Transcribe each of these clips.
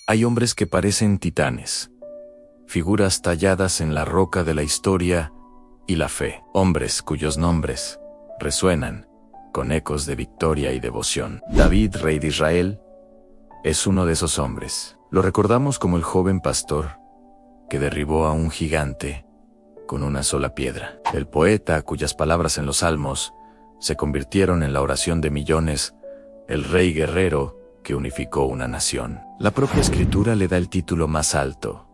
Hay hombres que parecen titanes, figuras talladas en la roca de la historia y la fe, hombres cuyos nombres resuenan con ecos de victoria y devoción. David, rey de Israel, es uno de esos hombres. Lo recordamos como el joven pastor que derribó a un gigante con una sola piedra. El poeta cuyas palabras en los salmos se convirtieron en la oración de millones, el rey guerrero que unificó una nación. La propia escritura le da el título más alto.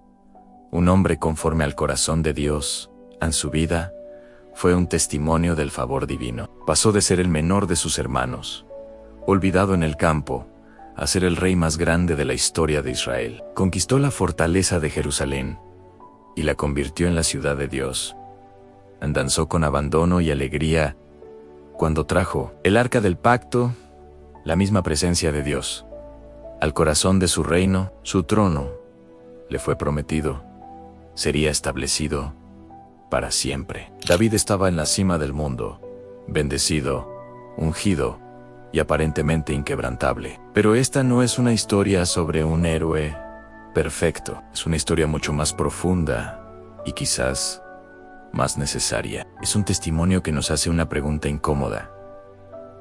Un hombre conforme al corazón de Dios. En su vida fue un testimonio del favor divino. Pasó de ser el menor de sus hermanos, olvidado en el campo, a ser el rey más grande de la historia de Israel. Conquistó la fortaleza de Jerusalén y la convirtió en la ciudad de Dios. Danzó con abandono y alegría cuando trajo el arca del pacto, la misma presencia de Dios, al corazón de su reino. Su trono le fue prometido, sería establecido para siempre. David estaba en la cima del mundo, bendecido, ungido y aparentemente inquebrantable. Pero esta no es una historia sobre un héroe perfecto. Es una historia mucho más profunda y quizás más necesaria. Es un testimonio que nos hace una pregunta incómoda.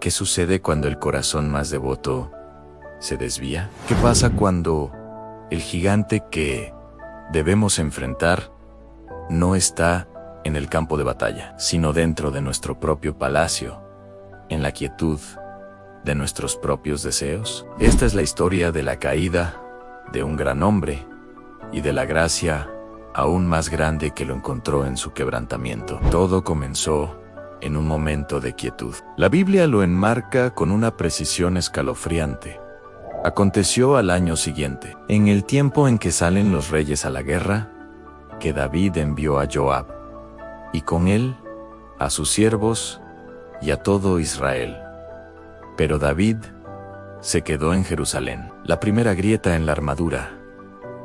¿Qué sucede cuando el corazón más devoto se desvía? ¿Qué pasa cuando el gigante que debemos enfrentar no está en el campo de batalla, sino dentro de nuestro propio palacio, en la quietud de nuestros propios deseos? Esta es la historia de la caída de un gran hombre y de la gracia aún más grande que lo encontró en su quebrantamiento. Todo comenzó en un momento de quietud. La Biblia lo enmarca con una precisión escalofriante. Aconteció al año siguiente, en el tiempo en que salen los reyes a la guerra, que David envió a Joab, y con él a sus siervos y a todo Israel. Pero David se quedó en Jerusalén. La primera grieta en la armadura.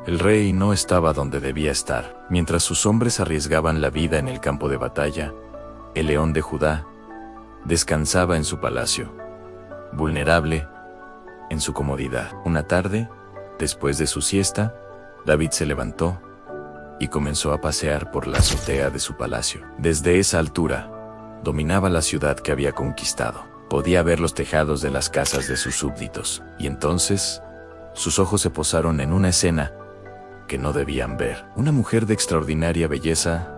El rey no estaba donde debía estar. Mientras sus hombres arriesgaban la vida en el campo de batalla, el león de Judá descansaba en su palacio, vulnerable en su comodidad. Una tarde, después de su siesta, David se levantó y comenzó a pasear por la azotea de su palacio. Desde esa altura, dominaba la ciudad que había conquistado. Podía ver los tejados de las casas de sus súbditos, y entonces sus ojos se posaron en una escena que no debían ver. Una mujer de extraordinaria belleza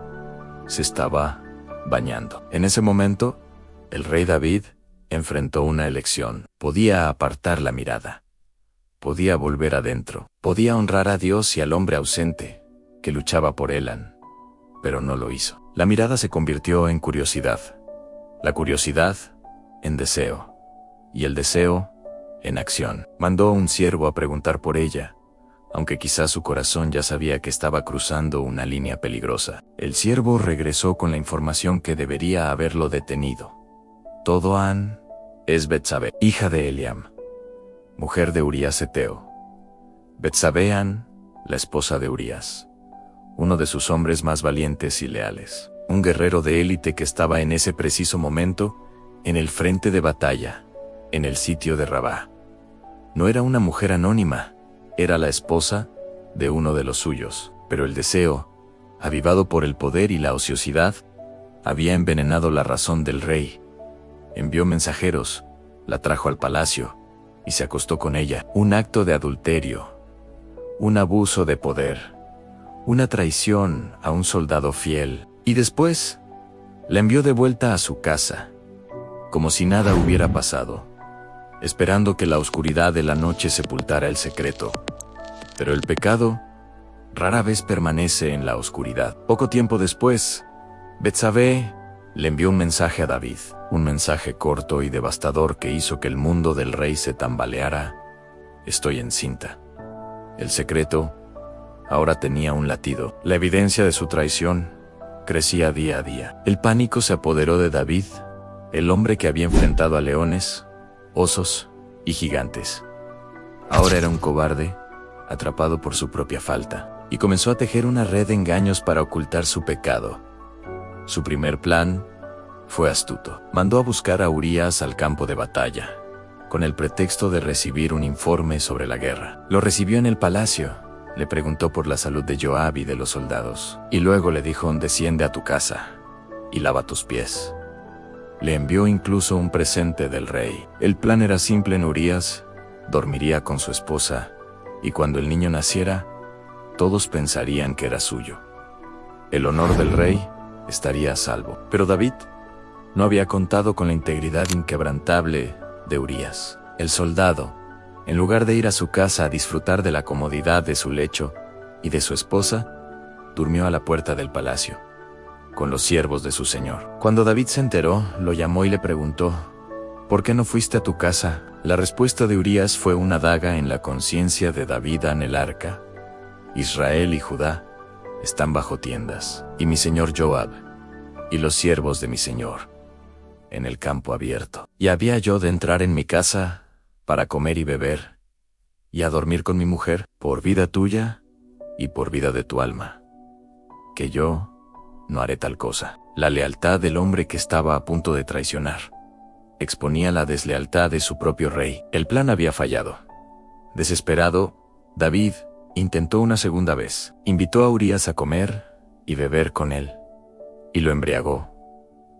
se estaba bañando. En ese momento, el rey David enfrentó una elección. Podía apartar la mirada, podía volver adentro, podía honrar a Dios y al hombre ausente que luchaba por él, pero no lo hizo. La mirada se convirtió en curiosidad, la curiosidad en deseo, y el deseo en acción. Mandó un siervo a preguntar por ella, aunque quizás su corazón ya sabía que estaba cruzando una línea peligrosa. El siervo regresó con la información que debería haberlo detenido. Todoán es Betsabé, hija de Eliam, mujer de Urías Eteo. Betsabeán, la esposa de Urías, uno de sus hombres más valientes y leales, un guerrero de élite que estaba en ese preciso momento en el frente de batalla, en el sitio de Rabá. No era una mujer anónima, era la esposa de uno de los suyos, pero el deseo, avivado por el poder y la ociosidad, había envenenado la razón del rey. Envió mensajeros, la trajo al palacio y se acostó con ella. Un acto de adulterio, un abuso de poder, una traición a un soldado fiel. Y después, la envió de vuelta a su casa, como si nada hubiera pasado, esperando que la oscuridad de la noche sepultara el secreto. Pero el pecado rara vez permanece en la oscuridad. Poco tiempo después, Betsabé le envió un mensaje a David, un mensaje corto y devastador que hizo que el mundo del rey se tambaleara. Estoy encinta. El secreto ahora tenía un latido. La evidencia de su traición crecía día a día. El pánico se apoderó de David, el hombre que había enfrentado a leones, osos y gigantes. Ahora era un cobarde, atrapado por su propia falta, y comenzó a tejer una red de engaños para ocultar su pecado. Su primer plan fue astuto. Mandó a buscar a Urías al campo de batalla. con el pretexto de recibir un informe sobre la guerra. Lo recibió en el palacio, le preguntó por la salud de Joab y de los soldados, y luego le dijo: desciende a tu casa y lava tus pies. Le envió incluso un presente del rey. El plan era simple en Urías: dormiría con su esposa, y cuando el niño naciera, todos pensarían que era suyo. El honor del rey estaría a salvo. Pero David no había contado con la integridad inquebrantable de Urías. El soldado, en lugar de ir a su casa a disfrutar de la comodidad de su lecho y de su esposa, durmió a la puerta del palacio, con los siervos de su señor. Cuando David se enteró, lo llamó y le preguntó: ¿por qué no fuiste a tu casa? La respuesta de Urías fue una daga en la conciencia de David en el arca. Israel y Judá están bajo tiendas, y mi señor Joab y los siervos de mi señor en el campo abierto. ¿Y había yo de entrar en mi casa para comer y beber, y a dormir con mi mujer, por vida tuya y por vida de tu alma? Que yo no haré tal cosa. La lealtad del hombre que estaba a punto de traicionar exponía la deslealtad de su propio rey. El plan había fallado. Desesperado, David intentó una segunda vez. Invitó a Urías a comer y beber con él, y lo embriagó,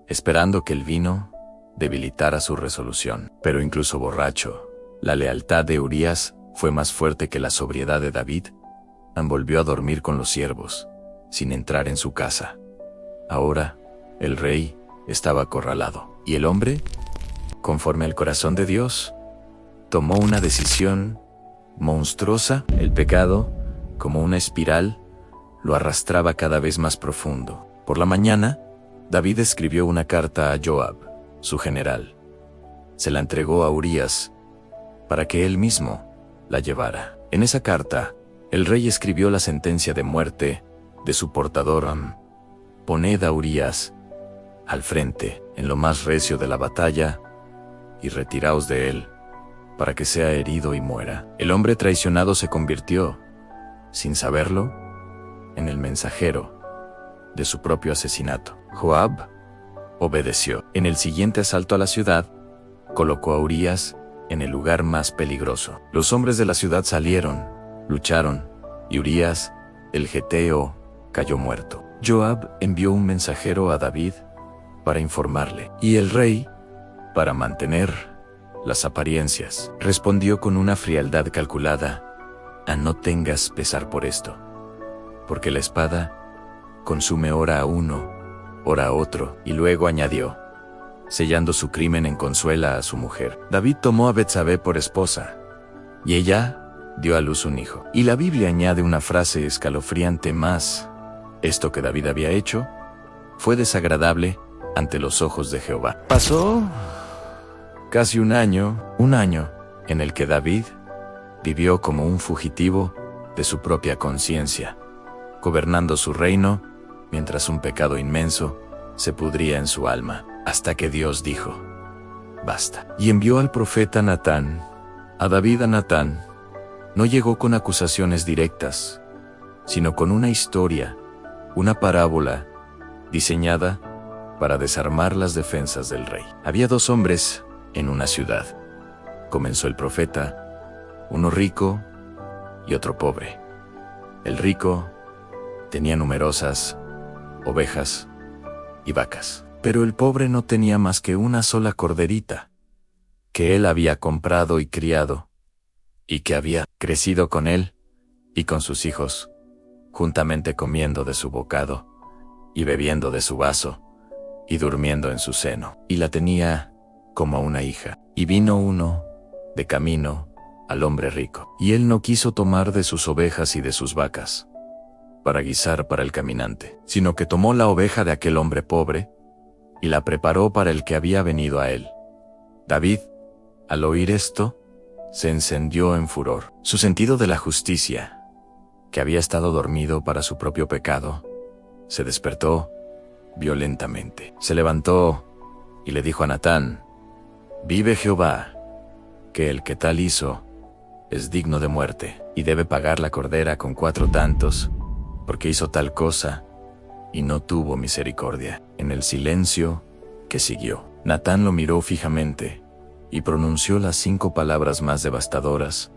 esperando que el vino debilitara su resolución. Pero incluso borracho, la lealtad de Urías fue más fuerte que la sobriedad de David. Volvió a dormir con los siervos, sin entrar en su casa. Ahora, el rey estaba acorralado, y el hombre, conforme al corazón de Dios, tomó una decisión monstruosa. El pecado, como una espiral, lo arrastraba cada vez más profundo. Por la mañana, David escribió una carta a Joab, su general. Se la entregó a Urías para que él mismo la llevara. En esa carta, el rey escribió la sentencia de muerte de su portador: poned a Urías al frente, en lo más recio de la batalla, y retiraos de él, para que sea herido y muera. El hombre traicionado se convirtió, sin saberlo, en el mensajero de su propio asesinato. Joab obedeció. En el siguiente asalto a la ciudad, colocó a Urías en el lugar más peligroso. Los hombres de la ciudad salieron, lucharon, y Urías, el geteo, cayó muerto. Joab envió un mensajero a David para informarle, y el rey, para mantener las apariencias, respondió con una frialdad calculada: no tengas pesar por esto, porque la espada consume ora a uno, ora a otro. Y luego añadió, sellando su crimen en consuela a su mujer: David tomó a Betsabé por esposa, y ella dio a luz un hijo. Y la Biblia añade una frase escalofriante más: esto que David había hecho fue desagradable ante los ojos de Jehová. Pasó casi un año en el que David vivió como un fugitivo de su propia conciencia, gobernando su reino mientras un pecado inmenso se pudría en su alma, hasta que Dios dijo: basta. Y envió al profeta Natán a David. A Natán no llegó con acusaciones directas, sino con una historia, una parábola diseñada para desarmar las defensas del rey. Había dos hombres en una ciudad, comenzó el profeta, uno rico y otro pobre. El rico tenía numerosas ovejas y vacas, pero el pobre no tenía más que una sola corderita, que él había comprado y criado, y que había crecido con él y con sus hijos, juntamente comiendo de su bocado, y bebiendo de su vaso, y durmiendo en su seno. Y la tenía como a una hija. Y vino uno de camino al hombre rico, y él no quiso tomar de sus ovejas y de sus vacas para guisar para el caminante, sino que tomó la oveja de aquel hombre pobre y la preparó para el que había venido a él. David, al oír esto, se encendió en furor. Su sentido de la justicia, que había estado dormido para su propio pecado, se despertó violentamente. Se levantó y le dijo a Natán: vive Jehová, que el que tal hizo es digno de muerte, y debe pagar la cordera con 4 tantos, porque hizo tal cosa y no tuvo misericordia. En el silencio que siguió, Natán lo miró fijamente y pronunció las 5 palabras más devastadoras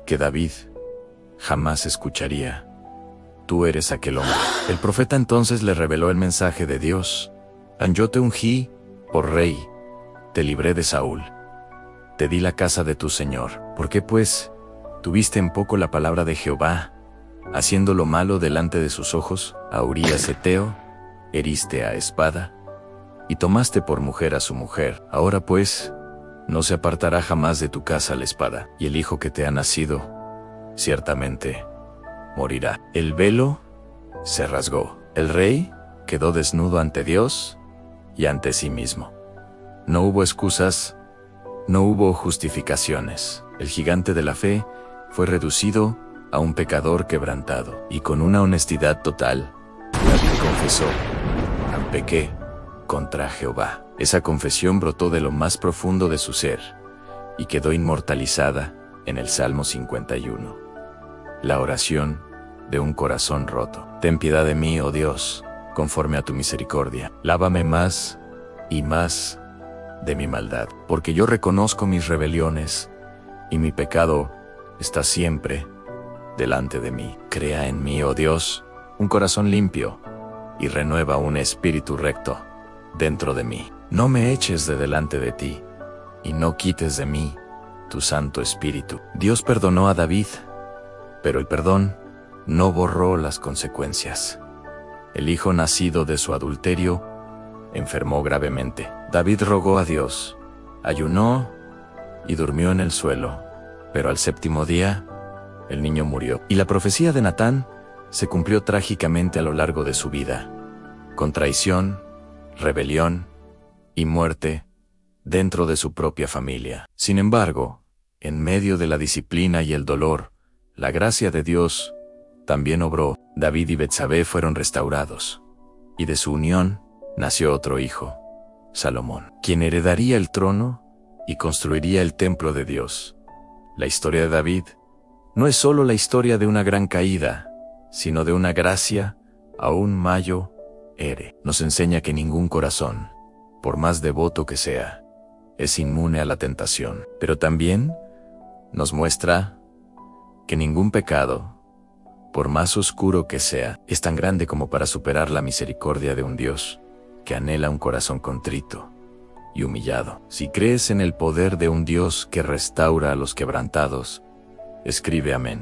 que David jamás escucharía. Tú eres aquel hombre. El profeta entonces le reveló el mensaje de Dios. Yo te ungí por rey, te libré de Saúl, te di la casa de tu señor. ¿Por qué pues tuviste en poco la palabra de Jehová, haciendo lo malo delante de sus ojos? A Urías Heteo heriste a espada, y tomaste por mujer a su mujer. Ahora pues, no se apartará jamás de tu casa la espada, y el hijo que te ha nacido, ciertamente, morirá. El velo se rasgó. El rey quedó desnudo ante Dios y ante sí mismo. No hubo excusas, no hubo justificaciones. El gigante de la fe fue reducido a un pecador quebrantado, y con una honestidad total, David confesó: pequé contra Jehová. Esa confesión brotó de lo más profundo de su ser y quedó inmortalizada en el Salmo 51. La oración de un corazón roto. Ten piedad de mí, oh Dios, conforme a tu misericordia. Lávame más y más de mi maldad, porque yo reconozco mis rebeliones y mi pecado está siempre delante de mí. Crea en mí, oh Dios, un corazón limpio y renueva un espíritu recto dentro de mí. No me eches de delante de ti, y no quites de mí tu Santo Espíritu. Dios perdonó a David, pero el perdón no borró las consecuencias. El hijo nacido de su adulterio enfermó gravemente. David rogó a Dios, ayunó y durmió en el suelo, pero al 7º día el niño murió. Y la profecía de Natán se cumplió trágicamente a lo largo de su vida, con traición, rebelión y muerte dentro de su propia familia. Sin embargo, en medio de la disciplina y el dolor, la gracia de Dios también obró. David y Betsabé fueron restaurados, y de su unión nació otro hijo, Salomón, quien heredaría el trono y construiría el templo de Dios. La historia de David no es solo la historia de una gran caída, sino de una gracia aún mayor. Nos enseña que ningún corazón, por más devoto que sea, es inmune a la tentación. Pero también nos muestra que ningún pecado, por más oscuro que sea, es tan grande como para superar la misericordia de un Dios que anhela un corazón contrito y humillado. Si crees en el poder de un Dios que restaura a los quebrantados, escribe amén.